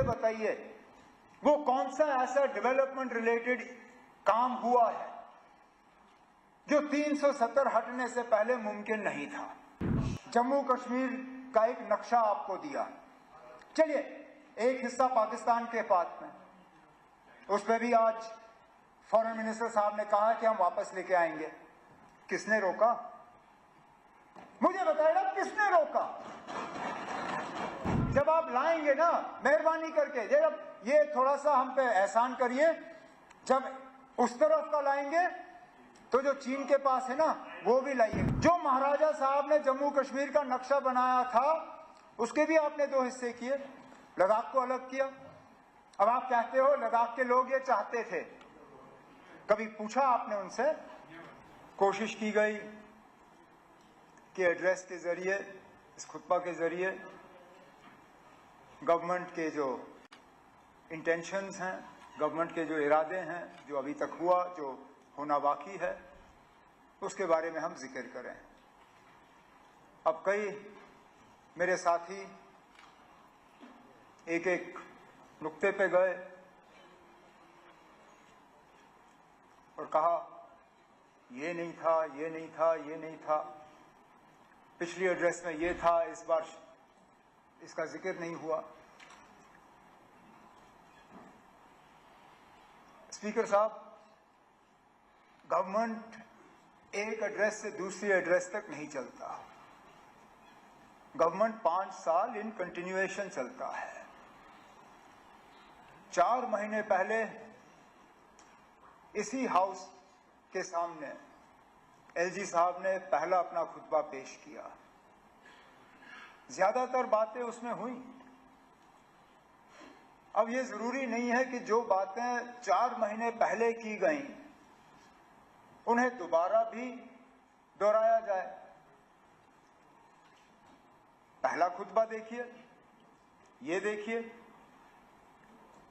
मुझे बताइए वो कौन सा ऐसा डेवलपमेंट रिलेटेड काम हुआ है जो 370 हटने से पहले मुमकिन नहीं था। जम्मू कश्मीर का एक नक्शा आपको दिया, चलिए एक हिस्सा पाकिस्तान के पास में, उस पर भी आज फॉरेन मिनिस्टर साहब ने कहा कि हम वापस लेके आएंगे। किसने रोका? मुझे बताइएगा किसने रोका? जब आप लाएंगे ना, मेहरबानी करके जब ये थोड़ा सा हम पे एहसान करिए, जब उस तरफ का लाएंगे तो जो चीन के पास है ना वो भी लाइए। जो महाराजा साहब ने जम्मू कश्मीर का नक्शा बनाया था उसके भी आपने दो हिस्से किए, लद्दाख को अलग किया। अब आप कहते हो लद्दाख के लोग ये चाहते थे, कभी पूछा आपने उनसे? कोशिश की गई कि एड्रेस के जरिए, इस खुतबा के जरिए गवर्नमेंट के जो इंटेंशंस हैं, गवर्नमेंट के जो इरादे हैं, जो अभी तक हुआ, जो होना बाकी है, उसके बारे में हम जिक्र करें। अब कई मेरे साथी एक एक नुक्ते पे गए और कहा ये नहीं था, ये नहीं था, ये नहीं था, पिछली एड्रेस में ये था, इस बार इसका जिक्र नहीं हुआ। स्पीकर साहब, गवर्नमेंट एक एड्रेस से दूसरी एड्रेस तक नहीं चलता। गवर्नमेंट 5 साल इन कंटिन्यूएशन चलता है। 4 महीने पहले इसी हाउस के सामने एलजी साहब ने पहला अपना खुतबा पेश किया। ज्यादातर बातें उसमें हुई। अब ये जरूरी नहीं है कि जो बातें 4 महीने पहले की गई उन्हें दोबारा भी दोहराया जाए। पहला खुतबा देखिए, ये देखिए,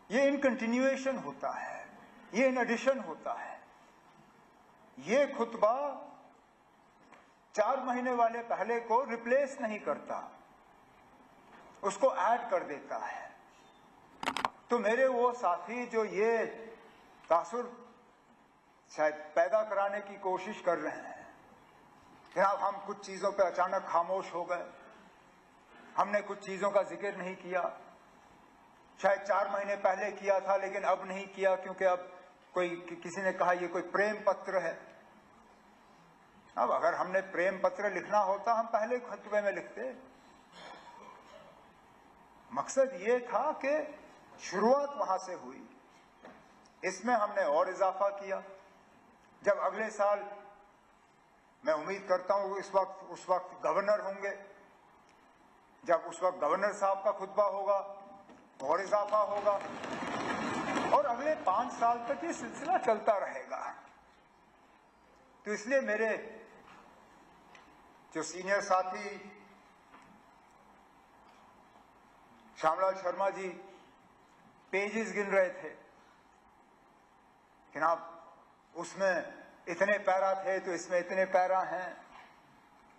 ये इन कंटिन्यूएशन होता है, ये इन एडिशन होता है। ये खुतबा 4 महीने वाले पहले को रिप्लेस नहीं करता, उसको ऐड कर देता है। तो मेरे वो साथी जो ये तासुर शायद पैदा कराने की कोशिश कर रहे हैं, जनाब हम कुछ चीजों पे अचानक खामोश हो गए, हमने कुछ चीजों का जिक्र नहीं किया, शायद 4 महीने पहले किया था लेकिन अब नहीं किया क्योंकि अब किसी ने कहा ये कोई प्रेम पत्र है। अब अगर हमने प्रेम पत्र लिखना होता हम पहले खुतबे में लिखते। मकसद ये था कि शुरुआत वहां से हुई, इसमें हमने और इजाफा किया। जब अगले साल, मैं उम्मीद करता हूं उस वक्त गवर्नर होंगे, जब उस वक्त गवर्नर साहब का खुतबा होगा और इजाफा होगा, और अगले 5 साल तक ये सिलसिला चलता रहेगा। तो इसलिए मेरे जो सीनियर साथी श्यामलाल शर्मा जी पेजेस गिन रहे थे कि ना उसमें इतने पैरा थे तो इसमें इतने पैरा हैं,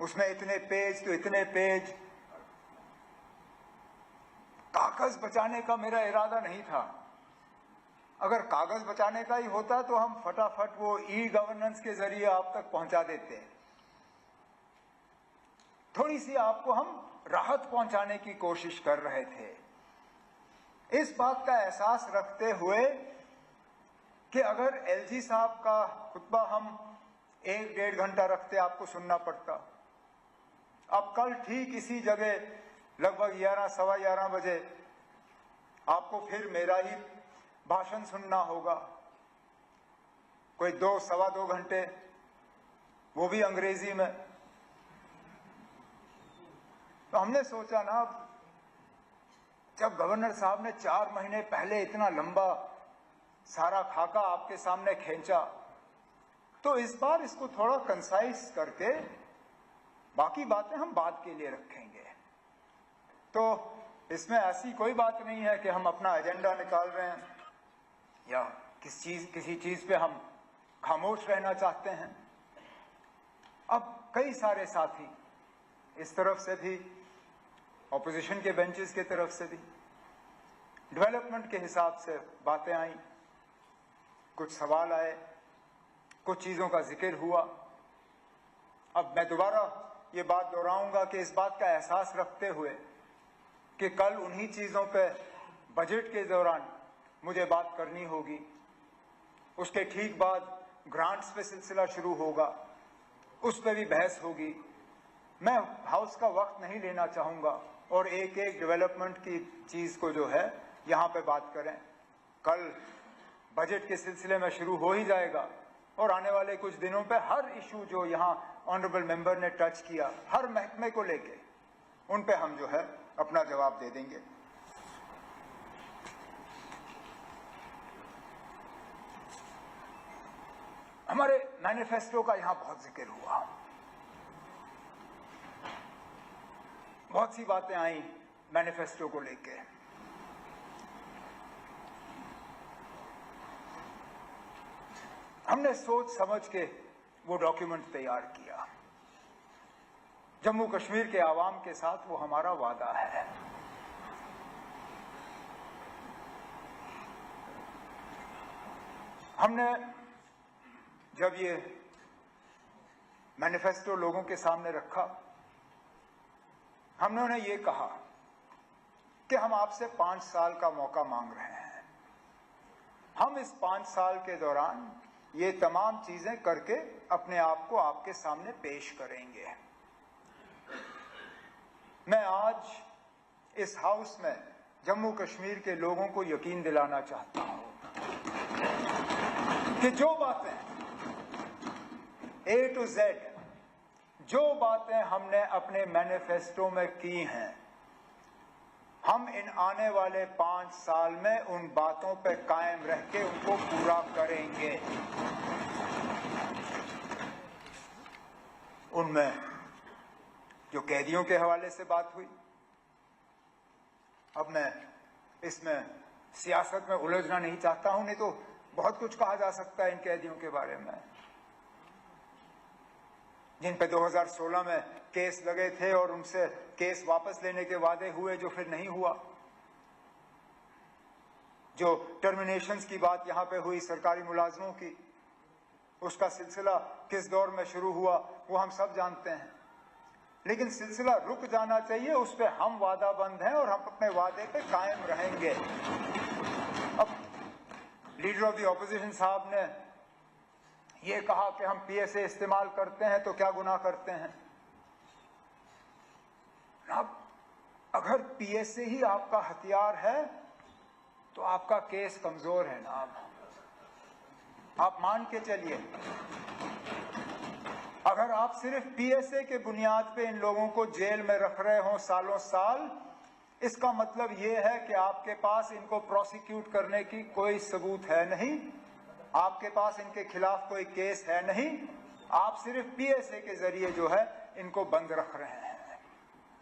उसमें इतने पेज तो इतने पेज। कागज बचाने का मेरा इरादा नहीं था। अगर कागज बचाने का ही होता तो हम फटाफट वो ई गवर्नेंस के जरिए आप तक पहुंचा देते। थोड़ी सी आपको हम राहत पहुंचाने की कोशिश कर रहे थे, इस बात का एहसास रखते हुए कि अगर एलजी साहब का खुतबा हम 1-1.5 घंटा रखते आपको सुनना पड़ता। अब कल ठीक इसी जगह लगभग 11-11:15 बजे आपको फिर मेरा ही भाषण सुनना होगा, कोई 2-2.25 घंटे, वो भी अंग्रेजी में। तो हमने सोचा ना, जब गवर्नर साहब ने 4 महीने पहले इतना लंबा सारा खाका आपके सामने खींचा, तो इस बार इसको थोड़ा कंसाइज करके बाकी बातें हम बाद के लिए रखेंगे। तो इसमें ऐसी कोई बात नहीं है कि हम अपना एजेंडा निकाल रहे हैं या किसी चीज पे हम खामोश रहना चाहते हैं। अब कई सारे साथी इस तरफ से भी, ऑपोजिशन के बेंचेस की तरफ से भी डेवलपमेंट के हिसाब से बातें आई, कुछ सवाल आए, कुछ चीज़ों का जिक्र हुआ। अब मैं दोबारा ये बात दोहराऊंगा कि इस बात का एहसास रखते हुए कि कल उन्हीं चीज़ों पे बजट के दौरान मुझे बात करनी होगी, उसके ठीक बाद ग्रांट्स पे सिलसिला शुरू होगा, उस पर भी बहस होगी। मैं हाउस का वक्त नहीं लेना चाहूँगा और एक एक डेवलपमेंट की चीज़ को जो है यहाँ पे बात करें। कल बजट के सिलसिले में शुरू हो ही जाएगा और आने वाले कुछ दिनों पे हर इशू जो यहाँ ऑनरेबल मेंबर ने टच किया, हर महकमे को लेके, उन पे हम जो है अपना जवाब दे देंगे। हमारे मैनिफेस्टो का यहाँ बहुत जिक्र हुआ, बहुत सी बातें आई मैनिफेस्टो को लेके। हमने सोच समझ के वो डॉक्यूमेंट तैयार किया। जम्मू कश्मीर के आवाम के साथ वो हमारा वादा है। हमने जब ये मैनिफेस्टो लोगों के सामने रखा, हमने उन्हें ये कहा कि हम आपसे 5 साल का मौका मांग रहे हैं। हम इस 5 साल के दौरान ये तमाम चीजें करके अपने आप को आपके सामने पेश करेंगे। मैं आज इस हाउस में जम्मू कश्मीर के लोगों को यकीन दिलाना चाहता हूं कि जो बातें A to Z, जो बातें हमने अपने मैनिफेस्टो में की हैं, हम इन आने वाले 5 साल में उन बातों पे कायम रह के उनको पूरा करेंगे। उनमें जो कैदियों के हवाले से बात हुई, अब मैं इसमें सियासत में उलझना नहीं चाहता हूं, नहीं तो बहुत कुछ कहा जा सकता है इन कैदियों के बारे में जिन पे 2016 में केस लगे थे और उनसे केस वापस लेने के वादे हुए जो फिर नहीं हुआ। जो टर्मिनेशंस की बात यहां पे हुई सरकारी मुलाजमों की, उसका सिलसिला किस दौर में शुरू हुआ वो हम सब जानते हैं, लेकिन सिलसिला रुक जाना चाहिए, उस पर हम वादाबंद हैं और हम अपने वादे पे कायम रहेंगे। अब लीडर ऑफ द ऑपोजिशन साहब ने ये कहा कि हम पीएसए इस्तेमाल करते हैं तो क्या गुनाह करते हैं। अब अगर पीएसए ही आपका हथियार है तो आपका केस कमजोर है ना। आप मान के चलिए, अगर आप सिर्फ पीएसए के बुनियाद पे इन लोगों को जेल में रख रहे हो सालों साल, इसका मतलब ये है कि आपके पास इनको प्रोसिक्यूट करने की कोई सबूत है नहीं, आपके पास इनके खिलाफ कोई केस है नहीं, आप सिर्फ पीएसए के जरिए जो है इनको बंद रख रहे हैं।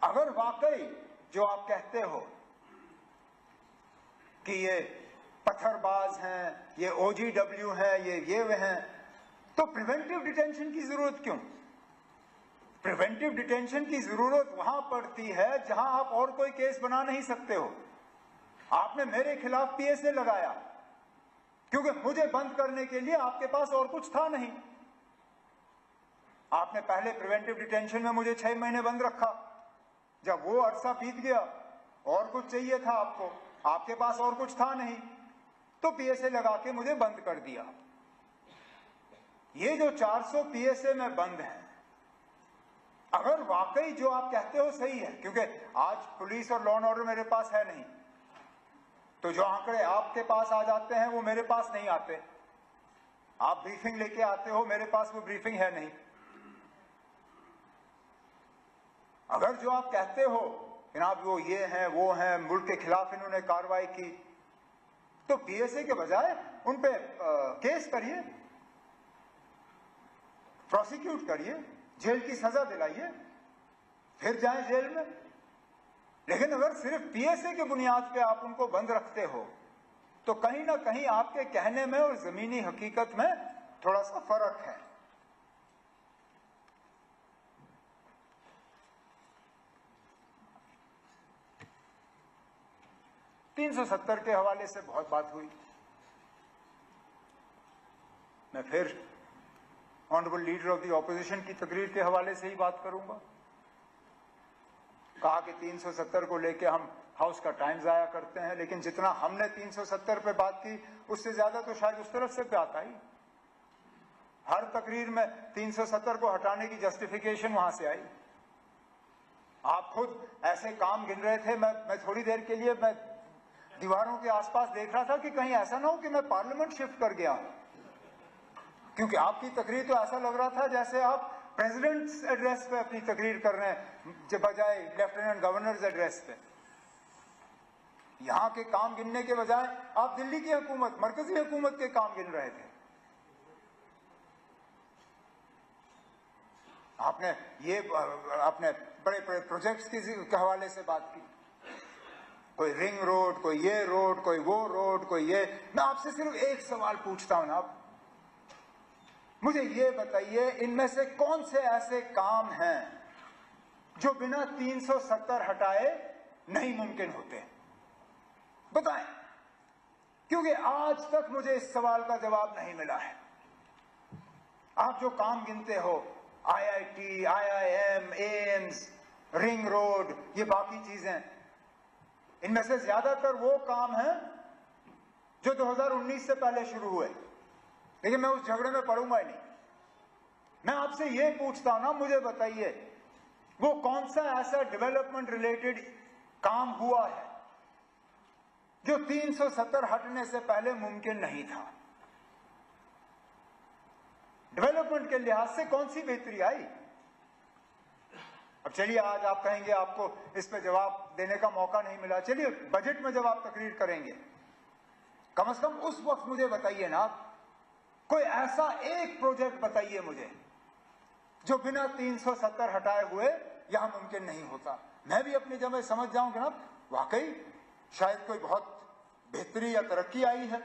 अगर वाकई जो आप कहते हो कि ये पत्थरबाज हैं, ये ओजीडब्ल्यू हैं, ये वे हैं, तो प्रिवेंटिव डिटेंशन की जरूरत क्यों? प्रिवेंटिव डिटेंशन की जरूरत वहां पड़ती है जहां आप और कोई केस बना नहीं सकते हो। आपने मेरे खिलाफ पीएसए लगाया क्योंकि मुझे बंद करने के लिए आपके पास और कुछ था नहीं। आपने पहले प्रिवेंटिव डिटेंशन में मुझे 6 महीने बंद रखा, जब वो अरसा बीत गया और कुछ चाहिए था आपको, आपके पास और कुछ था नहीं, तो पीएसए लगा के मुझे बंद कर दिया। ये जो 400 पीएसए में बंद हैं, अगर वाकई जो आप कहते हो सही है, क्योंकि आज पुलिस और लॉ एंड ऑर्डर मेरे पास है नहीं, तो जो आंकड़े आपके पास आ जाते हैं वो मेरे पास नहीं आते। आप ब्रीफिंग लेके आते हो, मेरे पास वो ब्रीफिंग है नहीं। अगर जो आप कहते हो जनाब वो ये हैं वो हैं, मुल्क के खिलाफ इन्होंने कार्रवाई की, तो पीएसए के बजाय उन पे केस करिए, प्रोसिक्यूट करिए, जेल की सजा दिलाइए, फिर जाएं जेल में। लेकिन अगर सिर्फ पीएसए के बुनियाद पे आप उनको बंद रखते हो तो कहीं ना कहीं आपके कहने में और जमीनी हकीकत में थोड़ा सा फर्क है। 370 के हवाले से बहुत बात हुई। मैं फिर honourable leader of the opposition की तकरीर के हवाले से ही बात करूंगा। कहा कि 370 को लेके हम हाउस का टाइम जाया करते हैं, लेकिन जितना हमने 370 पे बात की उससे ज्यादा तो शायद उस तरफ से बात आई। हर तकरीर में 370 को हटाने की जस्टिफिकेशन वहां से आई। आप खुद ऐसे काम गिन रहे थे, मैं थोड़ी देर के लिए मैं दीवारों के आसपास देख रहा था कि कहीं ऐसा ना हो कि मैं पार्लियामेंट शिफ्ट कर गया, क्योंकि आपकी तकरीर तो ऐसा लग रहा था जैसे आप प्रेसिडेंट्स एड्रेस पे अपनी तकरीर कर रहे हैं बजाय लेफ्टिनेंट गवर्नर्स एड्रेस पे। यहां के काम गिनने के बजाय आप दिल्ली की हुकूमत, मरकजी हुकूमत के काम गिन रहे थे। आपने बड़े बड़े प्रोजेक्ट्स के हवाले से बात की, कोई रिंग रोड, कोई ये रोड, कोई वो रोड, कोई ये। मैं आपसे सिर्फ एक सवाल पूछता हूं ना, मुझे ये बताइए इनमें से कौन से ऐसे काम हैं जो बिना 370 हटाए नहीं मुमकिन होते? बताएं, क्योंकि आज तक मुझे इस सवाल का जवाब नहीं मिला है। आप जो काम गिनते हो, IIT, IIM, AIIMS, ring road, ये बाकी चीजें, इनमें से ज्यादातर वो काम हैं जो 2019 से पहले शुरू हुए, लेकिन मैं उस झगड़े में पड़ूंगा ही नहीं। मैं आपसे ये पूछता हूं ना, मुझे बताइए वो कौन सा ऐसा डेवलपमेंट रिलेटेड काम हुआ है जो 370 हटने से पहले मुमकिन नहीं था? डेवलपमेंट के लिहाज से कौन सी बेहतरी आई? अब चलिए, आज आप कहेंगे आपको इस पे जवाब देने का मौका नहीं मिला, चलिए बजट में जब आप तकरीर करेंगे कम से कम उस वक्त मुझे बताइए ना, कोई ऐसा एक प्रोजेक्ट बताइए मुझे जो बिना 370 हटाए हुए यहां मुमकिन नहीं होता। मैं भी अपनी जगह समझ जाऊंगा ना, वाकई शायद कोई बहुत बेहतरी या तरक्की आई है।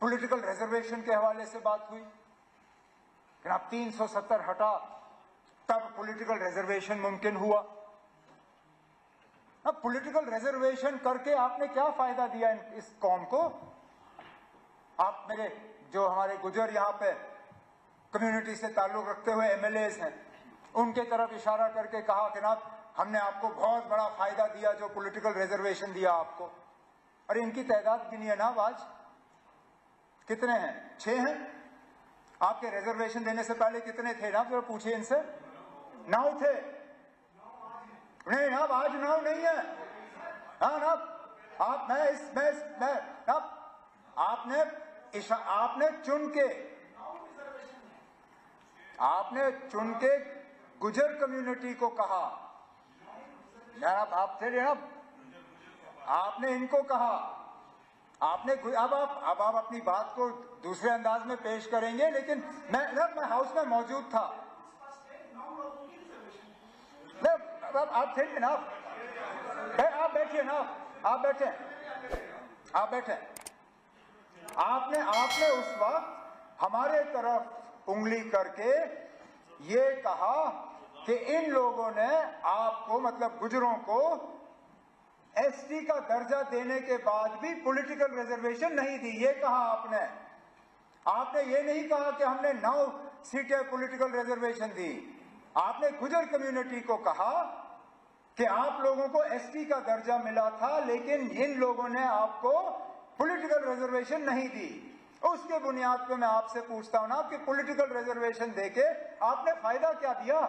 पॉलिटिकल रिजर्वेशन के हवाले से बात हुई, आप 370 हटा तब पॉलिटिकल रिजर्वेशन मुमकिन हुआ। अब पॉलिटिकल रिजर्वेशन करके आपने क्या फायदा दिया इस कौम को? आप मेरे जो हमारे गुजर यहां पे कम्युनिटी से ताल्लुक रखते हुए MLAs हैं, उनके तरफ इशारा करके कहा कि ना हमने आपको बहुत बड़ा फायदा दिया जो पॉलिटिकल रिजर्वेशन दिया आपको। अरे इनकी तादाद गिनिए ना, आज कितने हैं? 6 हैं। आपके रिजर्वेशन देने से पहले कितने थे ना, जरा पूछिए इनसे। 9 थे। नहीं ना, आज 9 नहीं है। हाँ ना, आप आपने चुन के गुजर कम्युनिटी को कहा यार, आप थे ना, आपने इनको कहा, आपने अब आप अपनी बात को दूसरे अंदाज में पेश करेंगे, लेकिन मैं हाउस में मौजूद था। आप थे ना, आप बैठिए ना, आप बैठे। आपने उस वक्त हमारे तरफ उंगली करके ये कहा कि इन लोगों ने आपको, मतलब गुजरों को, ST का दर्जा देने के बाद भी पॉलिटिकल रिजर्वेशन नहीं दी। ये कहा आपने ये नहीं कहा कि हमने 9 सीटें पॉलिटिकल रिजर्वेशन दी। आपने गुजर कम्युनिटी को कहा कि आप लोगों को ST का दर्जा मिला था, लेकिन इन लोगों ने आपको पॉलिटिकल रिजर्वेशन नहीं दी। उसके बुनियाद पे मैं आपसे पूछता हूं ना, आपके पॉलिटिकल रिजर्वेशन देके आपने फायदा क्या दिया?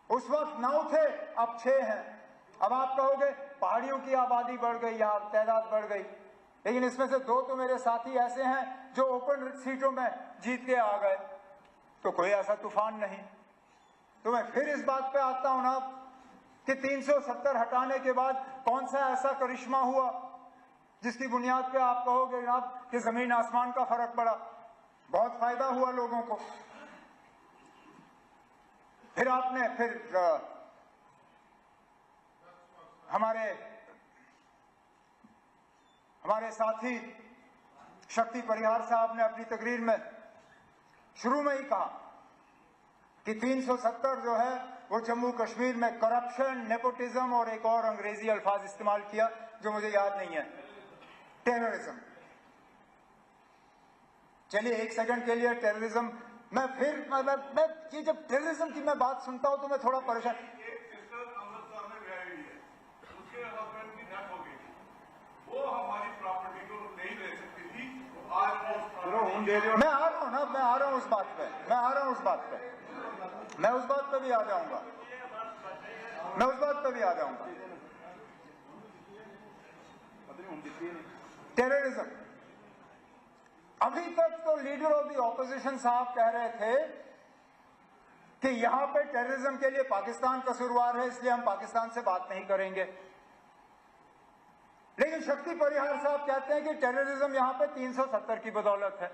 उस वक्त 9 थे, अब 6 हैं। अब आप कहोगे पहाड़ियों की आबादी बढ़ गई, यहां तादाद बढ़ गई, लेकिन इसमें से 2 तो मेरे साथी ऐसे हैं जो ओपन सीटों में जीत के आ गए, तो कोई ऐसा तूफान नहीं। तो मैं फिर इस बात पे आता हूं ना कि 370 हटाने के बाद कौन सा ऐसा करिश्मा हुआ जिसकी बुनियाद पे आप कहोगे जनाब कि जमीन आसमान का फर्क पड़ा, बहुत फायदा हुआ लोगों को। फिर आपने हमारे साथी शक्ति परिहार साहब ने अपनी तकरीर में शुरू में ही कहा कि 370 जो है वो जम्मू कश्मीर में करप्शन, नेपोटिज्म और एक और अंग्रेजी अल्फाज इस्तेमाल किया जो मुझे याद नहीं है, टेररिज्म। चलिए एक सेकंड के लिए टेररिज्म, मैं ये जब टेररिज्म की मैं बात सुनता हूं तो मैं थोड़ा परेशान। वो हमारी प्रॉपर्टी को नहीं ले सकती थी, मैं आ रहा हूं ना, मैं आ रहा हूं उस बात पे, मैं आ रहा हूं उस बात पे, मैं उस बात पे भी आ जाऊंगा, मैं उस बात पे भी आ जाऊंगा। टेररिज्म, अभी तक तो लीडर ऑफ द ऑपोजिशन साहब कह रहे थे कि यहां पे टेररिज्म के लिए पाकिस्तान कसूरवार है, इसलिए हम पाकिस्तान से बात नहीं करेंगे। लेकिन शक्ति परिहार साहब कहते हैं कि टेररिज्म यहां पे 370 की बदौलत है।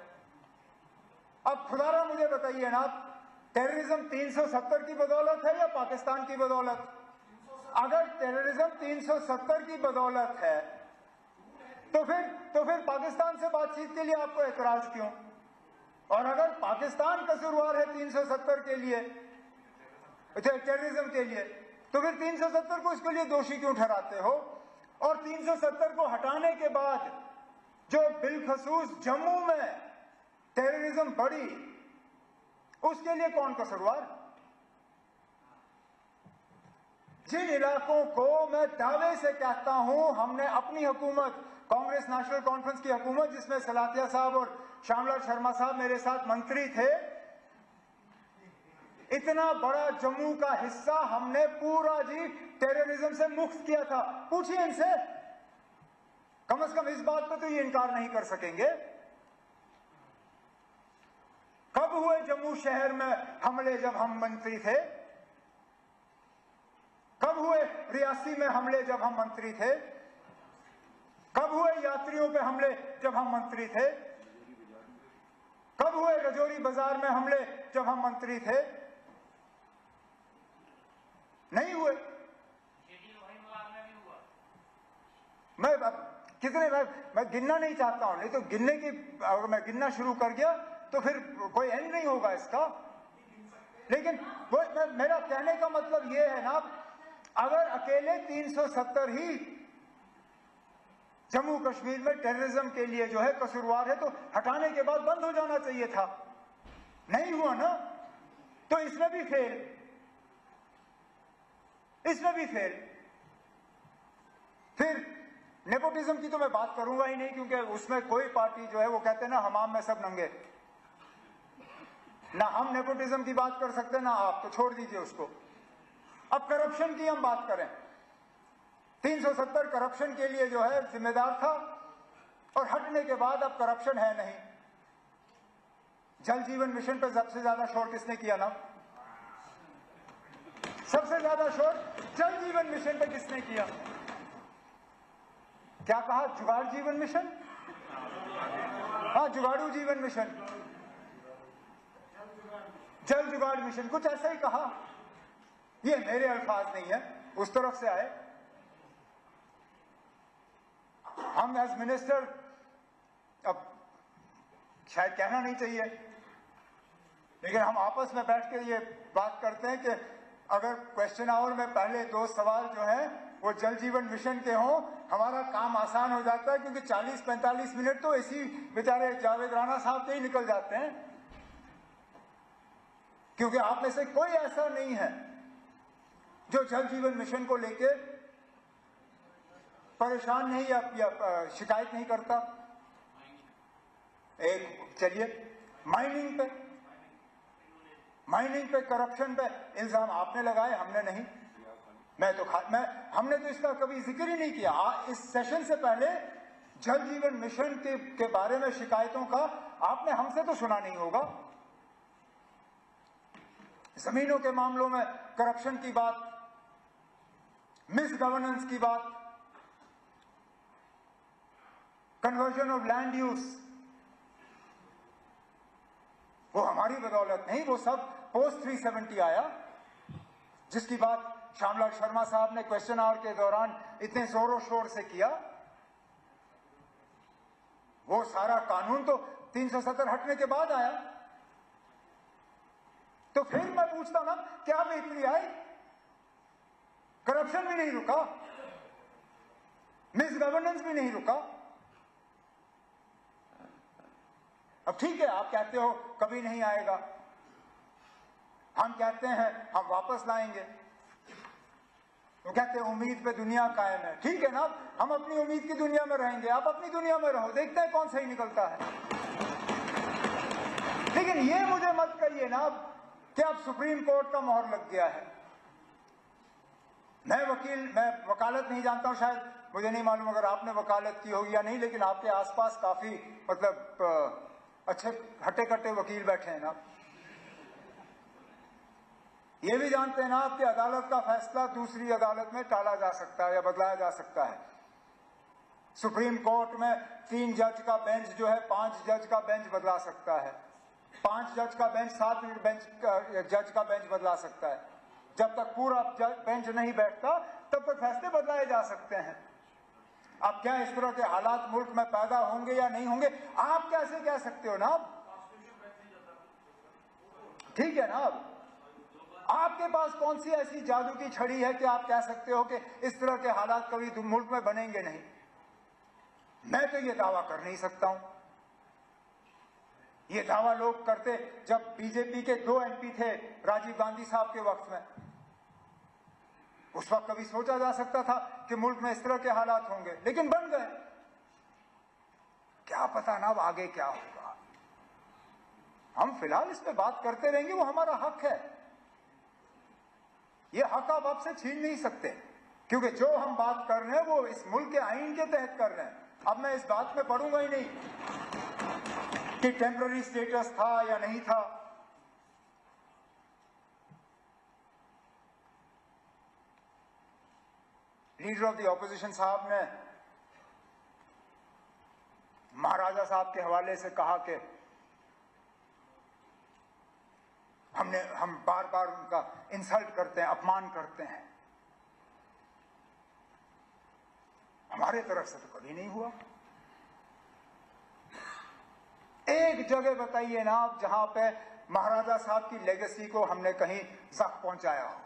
अब खुदारा मुझे बताइए ना, टेररिज्म 370 की बदौलत है या पाकिस्तान की बदौलत? अगर टेररिज्म 370 की बदौलत है तो फिर पाकिस्तान से बातचीत के लिए आपको एतराज क्यों? और अगर पाकिस्तान कसूरवार है 370 के लिए, टेररिज्म के लिए, तो फिर 370 को इसके लिए दोषी क्यों ठहराते हो? और 370 को हटाने के बाद जो बिलखसूस जम्मू में टेररिज्म बढ़ी, उसके लिए कौन कसूरवार? जिन इलाकों को मैं दावे से कहता हूं हमने अपनी हुकूमत, कांग्रेस नेशनल कॉन्फ्रेंस की हुकूमत जिसमें सलातिया साहब और श्यामलाल शर्मा साहब मेरे साथ मंत्री थे, इतना बड़ा जम्मू का हिस्सा हमने पूरा जी टेररिज्म से मुक्त किया था। पूछिए इनसे, कम से कम इस बात पर तो ये इनकार नहीं कर सकेंगे। कब हुए जम्मू शहर में हमले जब हम मंत्री थे? कब हुए रियासी में हमले जब हम मंत्री थे? कब हुए यात्रियों पे हमले जब हम मंत्री थे? कब हुए रजौरी बाजार में हमले जब हम मंत्री थे? नहीं हुए। मैं गिनना नहीं चाहता हूं, नहीं तो गिनने की, अगर मैं गिनना शुरू कर गया तो फिर कोई एंड नहीं होगा इसका। लेकिन मेरा कहने का मतलब यह है ना, अगर अकेले 370 ही जम्मू कश्मीर में टेररिज्म के लिए जो है कसूरवार है, तो हटाने के बाद बंद हो जाना चाहिए था। नहीं हुआ ना, तो इसमें भी फेल, इसमें भी फेल। फिर नेपोटिज्म की तो मैं बात करूंगा ही नहीं, क्योंकि उसमें कोई पार्टी जो है वो कहते हैं ना हमाम में सब नंगे, ना हम नेपोटिज्म की बात कर सकते ना आप, तो छोड़ दीजिए उसको। अब करप्शन की हम बात करें, 370 करप्शन के लिए जो है जिम्मेदार था, और हटने के बाद अब करप्शन है नहीं। जल जीवन मिशन पर सबसे ज्यादा शोर किसने किया ना? सबसे ज्यादा शोर जल जीवन मिशन पर किसने किया? क्या कहा? जुगाड़ जीवन मिशन? हाँ, जुगाड़ू जीवन मिशन, जल जुगाड़ मिशन, कुछ ऐसा ही कहा। ये मेरे अल्फाज नहीं है, उस तरफ से आए। हम एज मिनिस्टर, अब शायद कहना नहीं चाहिए, लेकिन हम आपस में बैठ के ये बात करते हैं कि अगर क्वेश्चन आवर में पहले 2 सवाल जो है वो जल जीवन मिशन के हों, हमारा काम आसान हो जाता है, क्योंकि 40-45 मिनट तो इसी बेचारे जावेद राणा साहब के ही निकल जाते हैं। क्योंकि आप में से कोई ऐसा नहीं है जो जल जीवन मिशन को लेके परेशान नहीं या शिकायत नहीं करता। एक चलिए, माइनिंग पे करप्शन पे इल्जाम आपने लगाए, हमने नहीं। हमने तो इसका कभी जिक्र ही नहीं किया। इस सेशन से पहले जल जीवन मिशन के बारे में शिकायतों का आपने हमसे तो सुना नहीं होगा। जमीनों के मामलों में करप्शन की बात, मिस गवर्नेंस की बात, कन्वर्जन ऑफ लैंड यूज, वो हमारी बदौलत नहीं, वो सब पोस्ट 370 आया, जिसकी बात श्यामलाल शर्मा साहब ने क्वेश्चन आवर के दौरान इतने जोरों शोर से किया। वो सारा कानून तो 370 हटने के बाद आया। तो फिर मैं पूछता ना, क्या बेहतरी आई? करप्शन भी नहीं रुका, मिस गवर्नेंस भी नहीं रुका। अब ठीक है, आप कहते हो कभी नहीं आएगा, हम कहते हैं हम वापस लाएंगे। वो कहते हैं उम्मीद पे दुनिया कायम है। ठीक है ना, हम अपनी उम्मीद की दुनिया में रहेंगे, आप अपनी दुनिया में रहो, देखते हैं कौन सही निकलता है। लेकिन ये मुझे मत कहिए ना कि अब सुप्रीम कोर्ट का मोहर लग गया है। मैं वकालत नहीं जानता हूं, शायद मुझे नहीं मालूम अगर आपने वकालत की होगी या नहीं, लेकिन आपके आसपास काफी मतलब अच्छे हट्टे कट्टे वकील बैठे हैं ना। ये भी जानते हैं ना कि अदालत का फैसला दूसरी अदालत में टाला जा सकता है या बदलाया जा सकता है। सुप्रीम कोर्ट में 3 जज का बेंच जो है 5 जज का बेंच बदला सकता है, 5 जज का बेंच 7 जज का बेंच बदला सकता है। जब तक पूरा बेंच नहीं बैठता तब तक फैसले बदलाए जा सकते हैं। अब क्या इस तरह के हालात मुल्क में पैदा होंगे या नहीं होंगे, आप कैसे कह सकते हो ना? ठीक है ना, अब आपके पास कौन सी ऐसी जादू की छड़ी है कि आप कह सकते हो कि इस तरह के हालात कभी मुल्क में बनेंगे नहीं? मैं तो ये दावा कर नहीं सकता हूं। ये दावा लोग करते जब बीजेपी के 2 एमपी थे राजीव गांधी साहब के वक्त में, उस वक्त कभी सोचा जा सकता था कि मुल्क में इस तरह के हालात होंगे, लेकिन बन गए। क्या पता ना अब आगे क्या होगा। हम फिलहाल इस पे बात करते रहेंगे, वो हमारा हक है। ये हक आप आपसे छीन नहीं सकते, क्योंकि जो हम बात कर रहे हैं वो इस मुल्क के आईन के तहत कर रहे हैं। अब मैं इस बात में पढ़ूंगा ही नहीं कि टेम्पररी स्टेटस था या नहीं था। लीडर ऑफ द ऑपोजिशन साहब ने महाराजा साहब के हवाले से कहा कि हम बार बार उनका इंसल्ट करते हैं, अपमान करते हैं। हमारे तरफ से तो कभी नहीं हुआ। एक जगह बताइए ना आप जहां पे महाराजा साहब की लेगेसी को हमने कहीं जख्म पहुंचाया हो,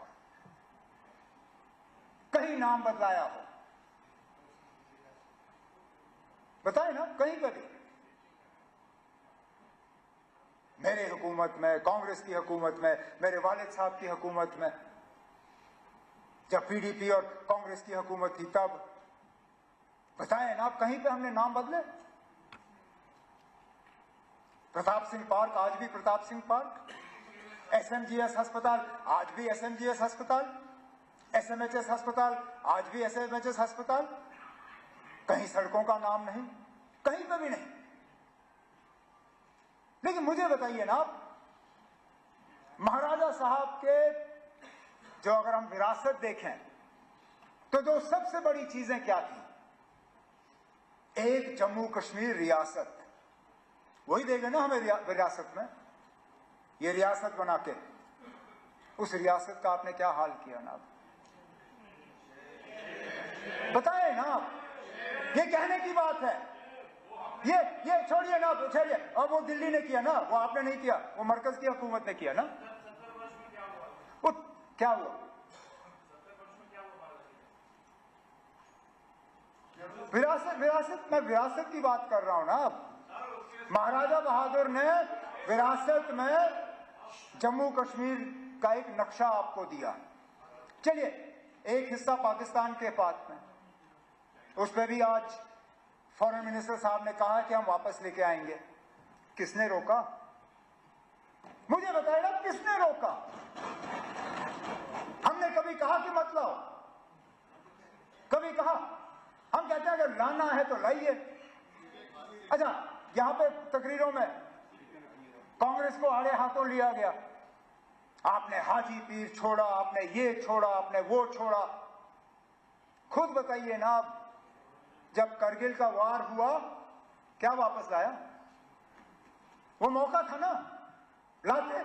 कहीं नाम बदलाया हो, बताए ना कहीं पर भी। मेरे हुकूमत में, कांग्रेस की हुकूमत में, मेरे वालिद साहब की हुकूमत में, जब पीडीपी और कांग्रेस की हुकूमत थी तब बताए ना आप कहीं पे हमने नाम बदले? प्रताप सिंह पार्क आज भी प्रताप सिंह पार्क, एसएमजीएस अस्पताल आज भी एसएमजीएस अस्पताल, एसएमएचएस अस्पताल आज भी एसएमएचएस अस्पताल। कहीं सड़कों का नाम नहीं, कहीं पे भी नहीं। लेकिन मुझे बताइए ना, महाराजा साहब के जो अगर हम विरासत देखें तो जो सबसे बड़ी चीजें क्या थी? एक जम्मू कश्मीर रियासत, वही देंगे ना हमें विरासत में। ये रियासत बना के उस रियासत का आपने क्या हाल किया ना? बताए ना, ये कहने की बात है। ये छोड़िए ना, छोड़िए। और वो दिल्ली ने किया ना, वो आपने नहीं किया, वो मरकज की हुकूमत ने किया ना। वो क्या हुआ? विरासत मैं विरासत की बात कर रहा हूं ना। अब महाराजा बहादुर ने विरासत में जम्मू कश्मीर का एक नक्शा आपको दिया। चलिए, एक हिस्सा पाकिस्तान के पास में, उस पर भी आज फॉरेन मिनिस्टर साहब ने कहा कि हम वापस लेके आएंगे। किसने रोका? मुझे बताइए, किसने रोका? हमने कभी कहा कि मत लाओ? कभी कहा? हम कहते हैं अगर लाना है तो लाइए। अच्छा, यहां पे तकरीरों में कांग्रेस को आड़े हाथों लिया गया। आपने हाजी पीर छोड़ा, आपने ये छोड़ा, आपने वो छोड़ा। खुद बताइए ना, जब करगिल का वार हुआ क्या वापस लाया? वो मौका था ना, लाते।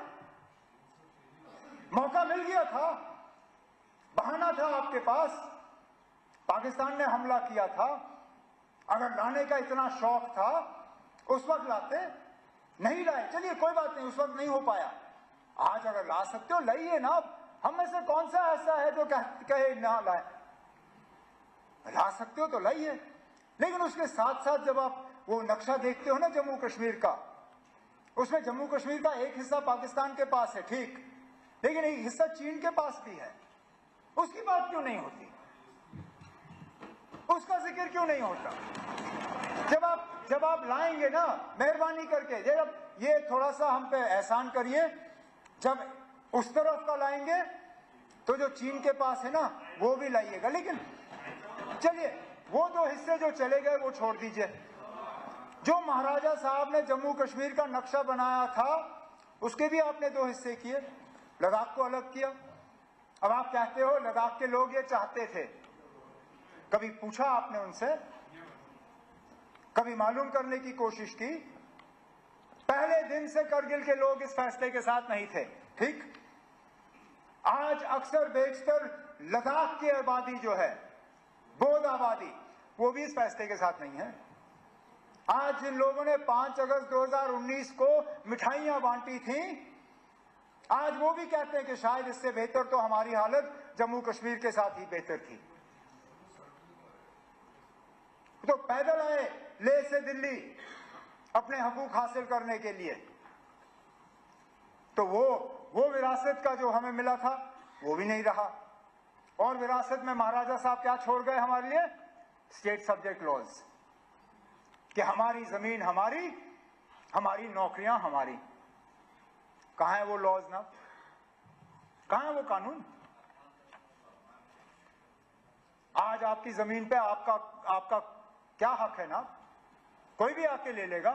मौका मिल गया था, बहाना था आपके पास। पाकिस्तान ने हमला किया था, अगर लाने का इतना शौक था उस वक्त लाते। नहीं लाए, चलिए कोई बात नहीं, उस वक्त नहीं हो पाया। आज अगर ला सकते हो लाइए ना, हम में से कौन सा ऐसा है जो कहे ना लाए, ला सकते हो तो लाइए। लेकिन उसके साथ साथ जब आप वो नक्शा देखते हो ना जम्मू कश्मीर का, उसमें जम्मू कश्मीर का एक हिस्सा पाकिस्तान के पास है, ठीक, लेकिन एक हिस्सा चीन के पास भी है, उसकी बात क्यों नहीं होती, उसका जिक्र क्यों नहीं होता? जब आप लाएंगे ना, मेहरबानी करके जब ये थोड़ा सा हम पे एहसान करिए, जब उस तरफ का लाएंगे तो जो चीन के पास है ना वो भी लाइएगा। लेकिन चलिए वो दो हिस्से जो चले गए वो छोड़ दीजिए। जो महाराजा साहब ने जम्मू कश्मीर का नक्शा बनाया था उसके भी आपने दो हिस्से किए, लद्दाख को अलग किया। अब आप कहते हो लद्दाख के लोग ये चाहते थे, कभी पूछा आपने उनसे? कभी मालूम करने की कोशिश की? पहले दिन से करगिल के लोग इस फैसले के साथ नहीं थे, ठीक। आज अक्सर बेशतर लद्दाख की आबादी जो है, बौद्ध आबादी, वो भी इस फैसले के साथ नहीं है। आज जिन लोगों ने 5 अगस्त 2019 को मिठाइयां बांटी थी, आज वो भी कहते हैं कि शायद इससे बेहतर तो हमारी हालत जम्मू कश्मीर के साथ ही बेहतर थी। तो पैदल आए लेह से दिल्ली अपने हकूक हासिल करने के लिए, तो वो विरासत का जो हमें मिला था वो भी नहीं रहा। और विरासत में महाराजा साहब क्या छोड़ गए हमारे लिए? स्टेट सब्जेक्ट लॉज, कि हमारी जमीन हमारी, हमारी नौकरियां हमारी। कहां है वो लॉज ना, कहां है वो कानून? आज आपकी जमीन पे आपका क्या हक है ना? कोई भी आके ले लेगा।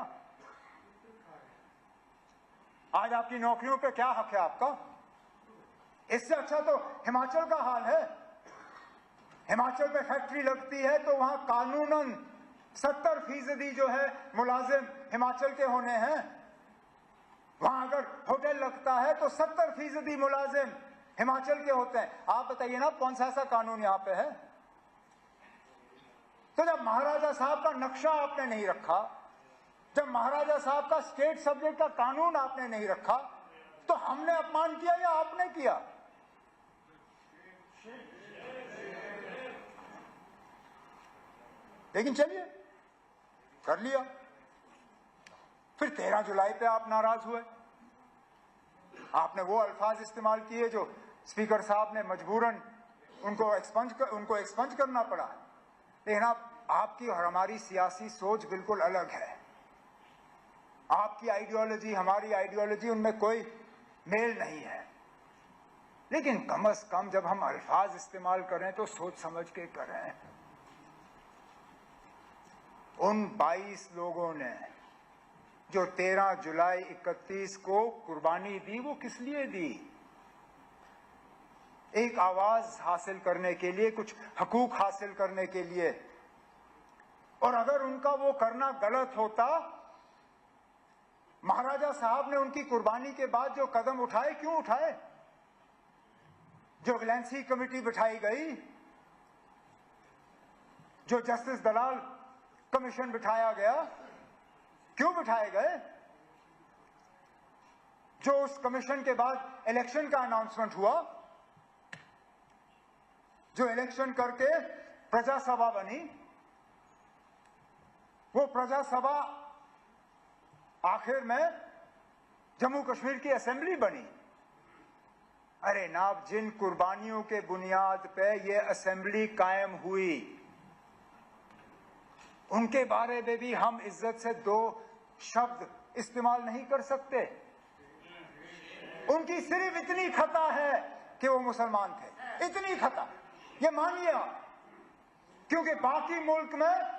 आज आपकी नौकरियों पे क्या हक है आपका? इससे अच्छा तो हिमाचल का हाल है। हिमाचल में फैक्ट्री लगती है तो वहां कानूनन 70% जो है मुलाजिम हिमाचल के होने हैं। वहां अगर होटल लगता है तो 70% मुलाजिम हिमाचल के होते हैं। आप बताइए ना कौन सा ऐसा कानून यहां पे है? तो जब महाराजा साहब का नक्शा आपने नहीं रखा, जब महाराजा साहब का स्टेट सब्जेक्ट का कानून आपने नहीं रखा, तो हमने अपमान किया या आपने किया? लेकिन चलिए कर लिया। फिर 13 जुलाई पे आप नाराज हुए, आपने वो अल्फाज इस्तेमाल किए जो स्पीकर साहब ने मजबूरन उनको एक्सपंज करना पड़ा। लेकिन आपकी और हमारी सियासी सोच बिल्कुल अलग है। आपकी आइडियोलॉजी हमारी आइडियोलॉजी, उनमें कोई मेल नहीं है। लेकिन कम से कम जब हम अल्फाज इस्तेमाल करें तो सोच समझ के करें। उन 22 लोगों ने जो 13 जुलाई 31 को कुर्बानी दी, वो किस लिए दी? एक आवाज हासिल करने के लिए, कुछ हकूक हासिल करने के लिए। और अगर उनका वो करना गलत होता, महाराजा साहब ने उनकी कुर्बानी के बाद जो कदम उठाए, क्यों उठाए? जो विजिलेंस कमेटी बिठाई गई, जो जस्टिस दलाल कमीशन बिठाया गया, क्यों बिठाए गए? जो उस कमीशन के बाद इलेक्शन का अनाउंसमेंट हुआ, जो इलेक्शन करके प्रजा सभा बनी, वो प्रजा सभा आखिर में जम्मू कश्मीर की असेंबली बनी। अरे नाब, जिन कुर्बानियों के बुनियाद पे ये असेंबली कायम हुई, उनके बारे में भी हम इज्जत से 2 शब्द इस्तेमाल नहीं कर सकते। उनकी सिर्फ इतनी खता है कि वो मुसलमान थे, इतनी खता, ये मानिए आप। क्योंकि बाकी मुल्क में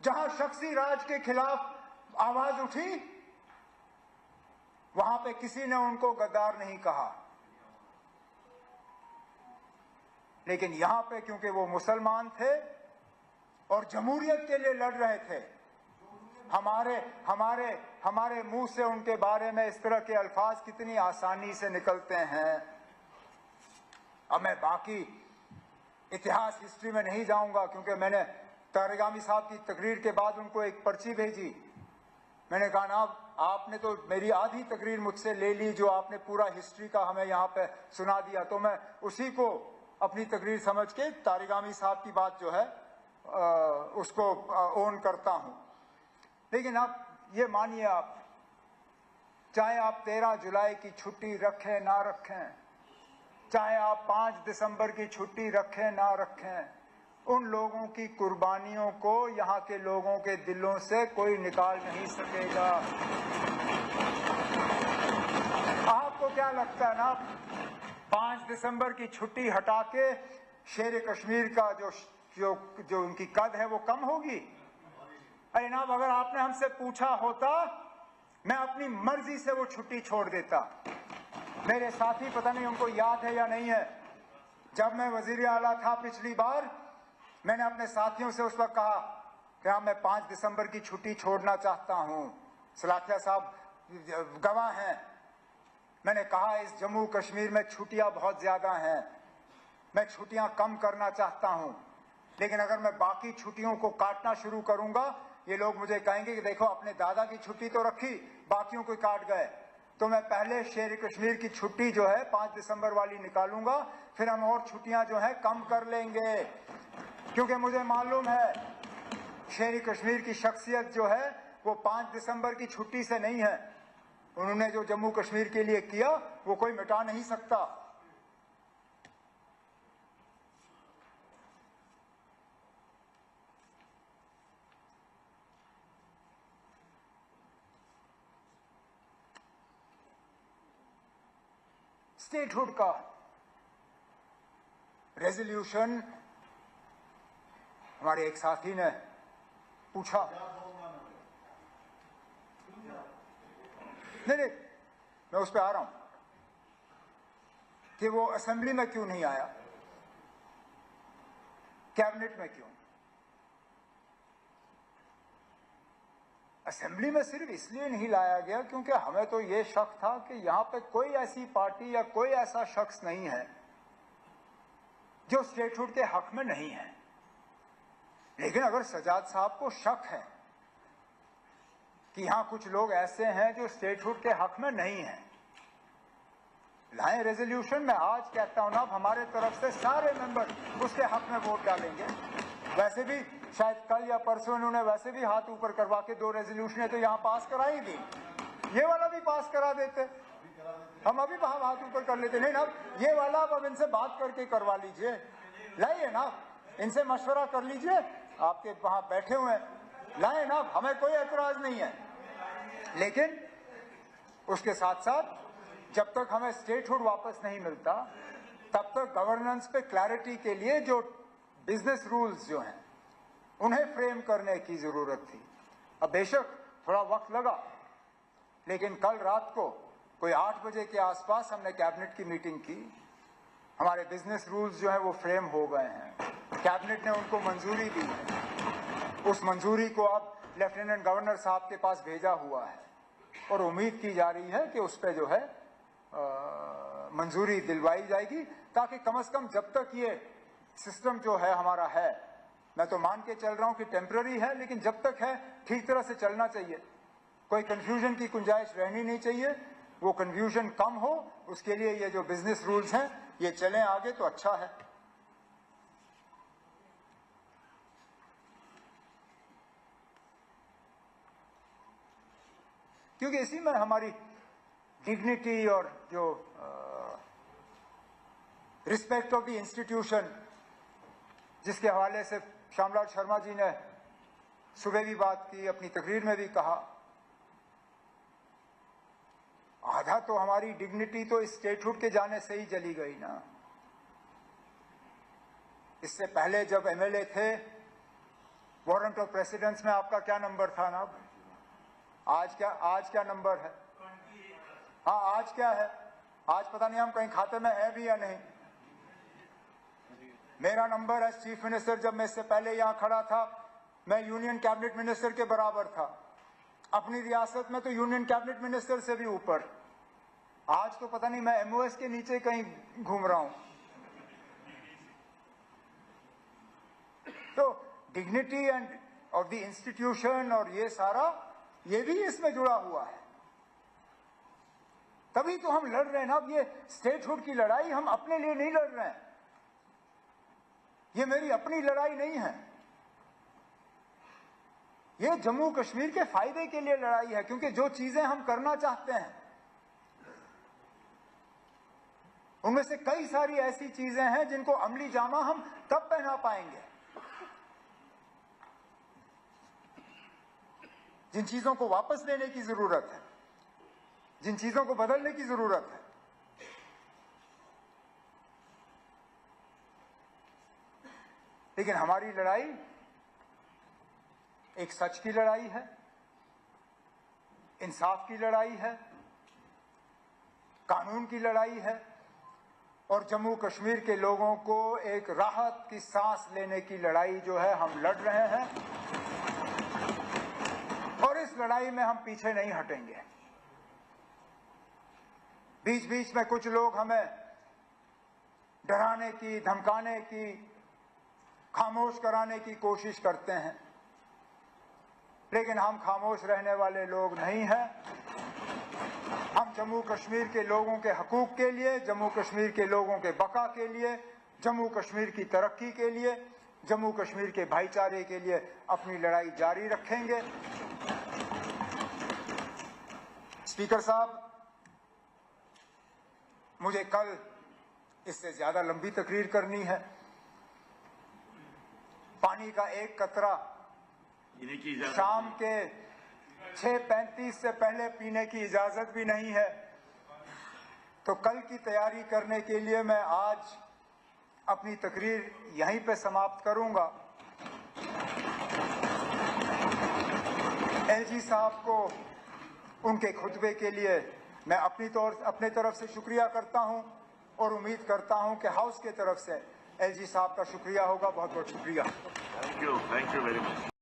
जहां शख्सी राज के खिलाफ आवाज उठी, वहां पे किसी ने उनको गद्दार नहीं कहा। लेकिन यहां पे क्योंकि वो मुसलमान थे और जमहूरियत के लिए लड़ रहे थे, हमारे मुंह से उनके बारे में इस तरह के अल्फाज कितनी आसानी से निकलते हैं। अब मैं बाकी इतिहास हिस्ट्री में नहीं जाऊंगा, क्योंकि मैंने तारिगामी साहब की तकरीर के बाद उनको एक पर्ची भेजी। मैंने कहा ना आपने तो मेरी आधी तकरीर मुझसे ले ली, जो आपने पूरा हिस्ट्री का हमें यहाँ पे सुना दिया, तो मैं उसी को अपनी तकरीर समझ के तारिगामी साहब की बात जो है उसको ओन करता हूँ। लेकिन आप ये मानिए, आप चाहे आप 13 जुलाई की छुट्टी रखें ना रखें, चाहे आप 5 दिसंबर की छुट्टी रखें ना रखें, उन लोगों की कुर्बानियों को यहाँ के लोगों के दिलों से कोई निकाल नहीं सकेगा। आपको क्या लगता है ना, 5 दिसंबर की छुट्टी हटा के शेर कश्मीर का जो उनकी कद है वो कम होगी? अरे ना, अगर आपने हमसे पूछा होता, मैं अपनी मर्जी से वो छुट्टी छोड़ देता। मेरे साथी, पता नहीं उनको याद है या नहीं है, जब मैं वजीर आला था पिछली बार, मैंने अपने साथियों से उस वक्त कहा कि हाँ, मैं 5 दिसंबर की छुट्टी छोड़ना चाहता हूं। सलाथिया साहब गवाह हैं। मैंने कहा इस जम्मू कश्मीर में छुट्टियां बहुत ज्यादा हैं, मैं छुट्टियां कम करना चाहता हूं, लेकिन अगर मैं बाकी छुट्टियों को काटना शुरू करूंगा, ये लोग मुझे कहेंगे कि देखो अपने दादा की छुट्टी तो रखी, बाकियों को काट गए। तो मैं पहले शेर कश्मीर की छुट्टी जो है 5 दिसंबर वाली निकालूंगा, फिर हम और छुट्टियां जो है कम कर लेंगे, क्योंकि मुझे मालूम है शेर कश्मीर की शख्सियत जो है वो 5 दिसंबर की छुट्टी से नहीं है। उन्होंने जो जम्मू कश्मीर के लिए किया वो कोई मिटा नहीं सकता। स्टेटहुड का रेजोल्यूशन, हमारे एक साथी ने पूछा, नहीं, मैं उस पर आ रहा हूं कि वो असेंबली में क्यों नहीं आया, कैबिनेट में क्यों? असेंबली में सिर्फ इसलिए नहीं लाया गया क्योंकि हमें तो ये शक था कि यहां पे कोई ऐसी पार्टी या कोई ऐसा शख्स नहीं है जो स्टेटहुड के हक में नहीं है। लेकिन अगर सजाद साहब को शक है कि यहां कुछ लोग ऐसे हैं जो स्टेटहुड के हक में नहीं हैं, लाएं रेजोल्यूशन। मैं आज कहता हूं ना, हमारे तरफ से सारे मेंबर उसके हक में वोट डालेंगे। वैसे भी शायद कल या परसों इन्होंने वैसे भी हाथ ऊपर करवा के 2 रेजोल्यूशन तो यहां पास कराई थी, ये वाला भी पास करा देते, हम अभी हाथ ऊपर कर लेते। नहीं ना, ये वाला अब इनसे बात करके करवा लीजिए, लाइए ना, इनसे मशवरा कर लीजिए, आपके वहां बैठे हुए हैं, लाए ना, हमें कोई एतराज नहीं है। लेकिन उसके साथ साथ जब तक हमें स्टेटहुड वापस नहीं मिलता, तब तक गवर्नेंस पे क्लैरिटी के लिए जो बिजनेस रूल्स जो हैं उन्हें फ्रेम करने की जरूरत थी। अब बेशक थोड़ा वक्त लगा, लेकिन कल रात को कोई 8 बजे के आसपास हमने कैबिनेट की मीटिंग की, हमारे बिजनेस रूल्स जो है वो फ्रेम हो गए हैं, कैबिनेट ने उनको मंजूरी दी है। उस मंजूरी को अब लेफ्टिनेंट गवर्नर साहब के पास भेजा हुआ है और उम्मीद की जा रही है कि उस पर जो है मंजूरी दिलवाई जाएगी, ताकि कम से कम जब तक ये सिस्टम जो है हमारा है, मैं तो मान के चल रहा हूं कि टेम्पररी है, लेकिन जब तक है ठीक तरह से चलना चाहिए, कोई कंफ्यूजन की गुंजाइश रहनी नहीं चाहिए। वो कंफ्यूजन कम हो, उसके लिए ये जो बिजनेस रूल्स हैं ये चलें आगे तो अच्छा है। क्योंकि इसी में हमारी डिग्निटी और जो रिस्पेक्ट ऑफ द इंस्टीट्यूशन, जिसके हवाले से श्यामलाल शर्मा जी ने सुबह भी बात की, अपनी तकरीर में भी कहा, आधा तो हमारी डिग्निटी तो स्टेटहुड के जाने से ही चली गई ना। इससे पहले जब एमएलए थे, वारंट ऑफ प्रेसिडेंस में आपका क्या नंबर था ना? आज क्या नंबर है? हाँ, आज क्या है? आज पता नहीं हम कहीं खाते में है भी या नहीं। मेरा नंबर एज चीफ मिनिस्टर, जब मैं इससे पहले यहां खड़ा था, मैं यूनियन कैबिनेट मिनिस्टर के बराबर था। अपनी रियासत में तो यूनियन कैबिनेट मिनिस्टर से भी ऊपर। आज तो पता नहीं मैं एमओएस के नीचे कहीं घूम रहा हूं। तो dignity end of the institution और ये सारा ये भी इसमें जुड़ा हुआ है। तभी तो हम लड़ रहे हैं ना। अब ये स्टेटहुड की लड़ाई हम अपने लिए नहीं लड़ रहे हैं, ये मेरी अपनी लड़ाई नहीं है, ये जम्मू कश्मीर के फायदे के लिए लड़ाई है। क्योंकि जो चीजें हम करना चाहते हैं उनमें से कई सारी ऐसी चीजें हैं जिनको अमली जामा हम तब पहना पाएंगे, जिन चीजों को वापस लेने की जरूरत है, जिन चीजों को बदलने की जरूरत है। लेकिन हमारी लड़ाई एक सच की लड़ाई है, इंसाफ की लड़ाई है, कानून की लड़ाई है और जम्मू कश्मीर के लोगों को एक राहत की सांस लेने की लड़ाई जो है हम लड़ रहे हैं। और इस लड़ाई में हम पीछे नहीं हटेंगे। बीच बीच में कुछ लोग हमें डराने की, धमकाने की, खामोश कराने की कोशिश करते हैं, लेकिन हम खामोश रहने वाले लोग नहीं हैं। हम जम्मू कश्मीर के लोगों के हकूक के लिए, जम्मू कश्मीर के लोगों के बका के लिए, जम्मू कश्मीर की तरक्की के लिए, जम्मू कश्मीर के भाईचारे के लिए अपनी लड़ाई जारी रखेंगे। स्पीकर साहब, मुझे कल इससे ज्यादा लंबी तकरीर करनी है। पानी का एक कतरा शाम के 6:35 से पहले पीने की इजाजत भी नहीं है। तो कल की तैयारी करने के लिए मैं आज अपनी तकरीर यहीं पे समाप्त करूंगा। एलजी साहब को उनके खुतबे के लिए मैं अपने तरफ से शुक्रिया करता हूं और उम्मीद करता हूं कि हाउस के तरफ से एलजी साहब का शुक्रिया होगा। बहुत बहुत शुक्रिया। Thank you very much.